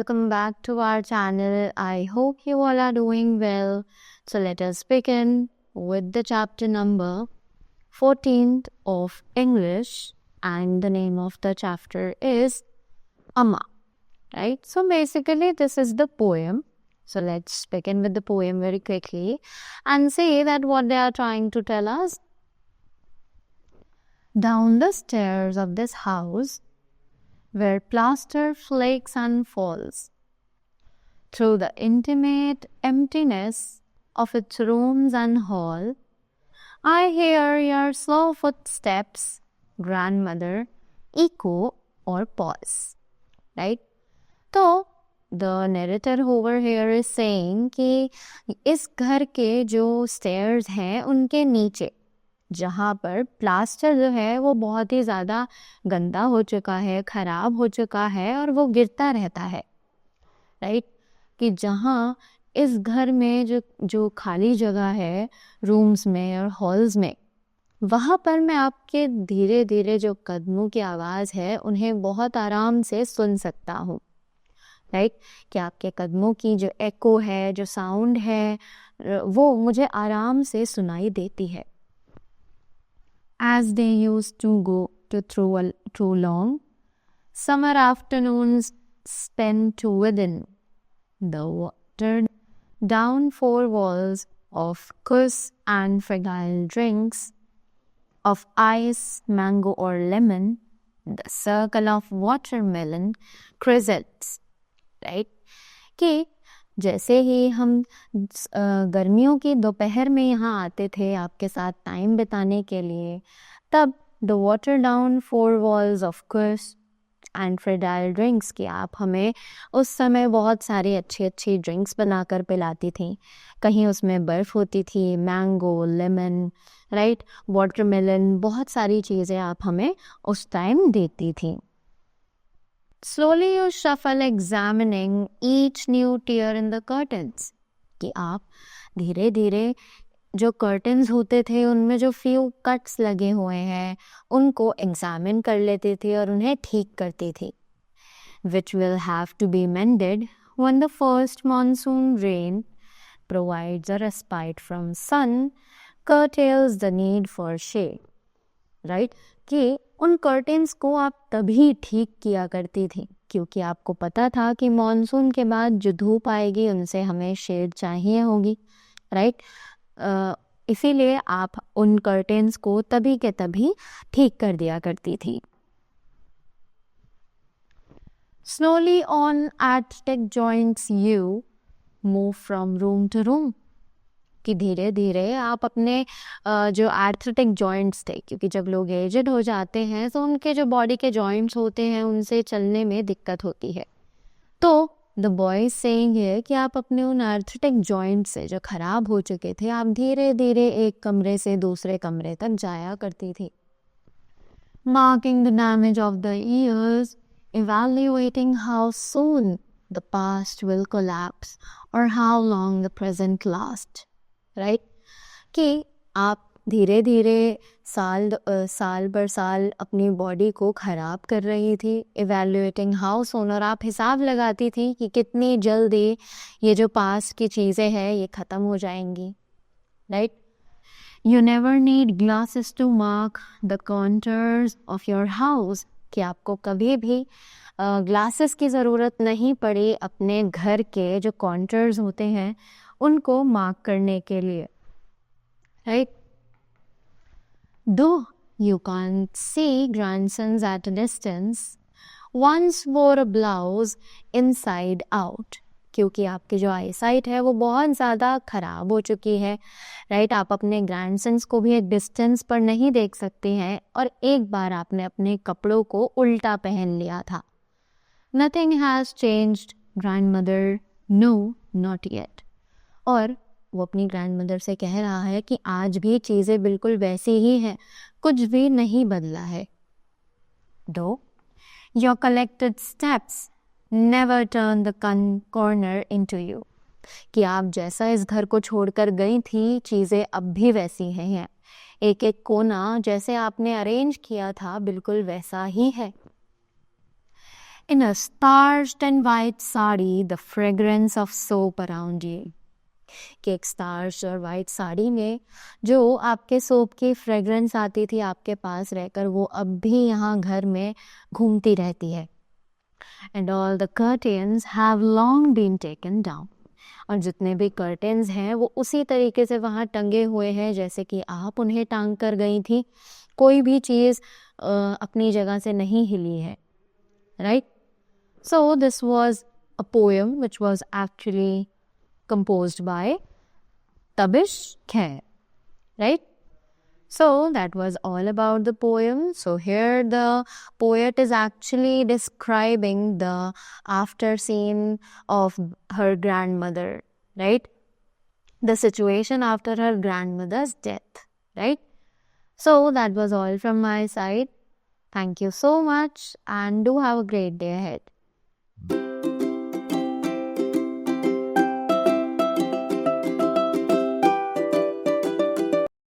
welcome back to our channel. I hope you all are doing well. So let us begin with the chapter number 14th of English, and the name of the chapter is Amma, right? So basically this is the poem. So let's begin with the poem very quickly and see that what they are trying to tell us. Down the stairs of this house, where plaster flakes and falls, through the intimate emptiness of its rooms and hall, I hear your slow footsteps, grandmother, echo or pause. Right? तो the narrator over here is saying कि इस घर के जो stairs हैं उनके नीचे जहाँ पर प्लास्टर जो है वो बहुत ही ज़्यादा गंदा हो चुका है, ख़राब हो चुका है और वो गिरता रहता है, राइट? कि जहाँ इस घर में जो खाली जगह है रूम्स में और हॉल्स में, वहाँ पर मैं आपके धीरे धीरे जो कदमों की आवाज़ है उन्हें बहुत आराम से सुन सकता हूँ, राइट? कि आपके कदमों की जो एको है, जो साउंड है, वो मुझे आराम से सुनाई देती है. As they used to go through long summer afternoons spent within the watered down four walls of kuss and fragile drinks of ice, mango or lemon, the circle of watermelon crystals, right? कि जैसे ही हम गर्मियों की दोपहर में यहाँ आते थे आपके साथ टाइम बिताने के लिए, तब the water down four walls of कुस एंड फ्रेडाइल ड्रिंक्स की आप हमें उस समय बहुत सारी अच्छी ड्रिंक्स बनाकर पिलाती थी. कहीं उसमें बर्फ़ होती थी, मैंगो, लेमन, राइट, वाटरमेलन, बहुत सारी चीज़ें आप हमें उस टाइम देती थी. Slowly you shuffle examining each new tear in the curtains. कि आप धीरे धीरे जो कर्टन्स होते थे उनमें जो few cuts लगे हुए हैं उनको examine कर लेती थी और उन्हें ठीक करती थी. Which will have to be mended when the first monsoon rain provides a respite from sun, curtails the need for shade. Right? कि उन कर्टेन्स को आप तभी ठीक किया करती थी क्योंकि आपको पता था कि मॉनसून के बाद जो धूप आएगी उनसे हमें शेड चाहिए होगी, राइट? इसीलिए आप उन कर्टेन्स को तभी के तभी ठीक कर दिया करती थी. Slowly on arthritic joints you move from room to room. कि धीरे धीरे आप अपने जो आर्थराइटिक जॉइंट्स थे, क्योंकि जब लोग एजड हो जाते हैं तो उनके जो बॉडी के जॉइंट्स होते हैं उनसे चलने में दिक्कत होती है. तो द बॉय सेइंग है कि आप अपने उन आर्थराइटिक जॉइंट्स से जो ख़राब हो चुके थे आप धीरे धीरे एक कमरे से दूसरे कमरे तक जाया करती थी. Marking the damage of the years, evaluating how soon the past will collapse or how long the present lasts. Right? कि आप धीरे धीरे साल पर साल अपनी बॉडी को ख़राब कर रही थी. इवेल्युएटिंग हाउ सून, और आप हिसाब लगाती थी कि कितनी जल्दी ये जो पास्ट की चीज़ें हैं ये ख़त्म हो जाएंगी, right? You never need glasses to mark the contours of your house. कि आपको कभी भी ग्लासेस की ज़रूरत नहीं पड़ी अपने घर के जो कॉन्टर्स होते हैं उनको मार्क करने के लिए, right? Though you can't see grandsons at a distance, once wore a blouse inside out. क्योंकि आपकी जो आईसाइट है वो बहुत ज़्यादा ख़राब हो चुकी है, राइट? आप अपने ग्रैंडसन्स को भी एक डिस्टेंस पर नहीं देख सकते हैं और एक बार आपने अपने कपड़ों को उल्टा पहन लिया था. Nothing has changed, grandmother. No, not yet. और वो अपनी ग्रैंडमदर से कह रहा है कि आज भी चीज़ें बिल्कुल वैसी ही हैं, कुछ भी नहीं बदला है. Though your collected steps never turn the corner into you. कि आप जैसा इस घर को छोड़कर गई थी चीज़ें अब भी वैसी हैं. एक एक कोना जैसे आपने अरेंज किया था बिल्कुल वैसा ही है. In a starched and white sari, the fragrance of soap around you. कि एक स्टार्च और वाइट साड़ी में जो आपके सोप की फ्रेग्रेंस आती थी आपके पास रहकर, वो अब भी यहाँ घर में घूमती रहती है. And all the curtains have long been taken down. और जितने भी कर्टेन्स हैं वो उसी तरीके से वहाँ टंगे हुए हैं जैसे कि आप उन्हें टांग कर गई थी. कोई भी चीज़ अपनी जगह से नहीं हिली है. Right? So this was a poem which was actually composed by Tabish Khair. Right? So that was all about the poem. So here the poet is actually describing the after scene of her grandmother, right? The situation after her grandmother's death, right? So that was all from my side. Thank you so much and do have a great day ahead.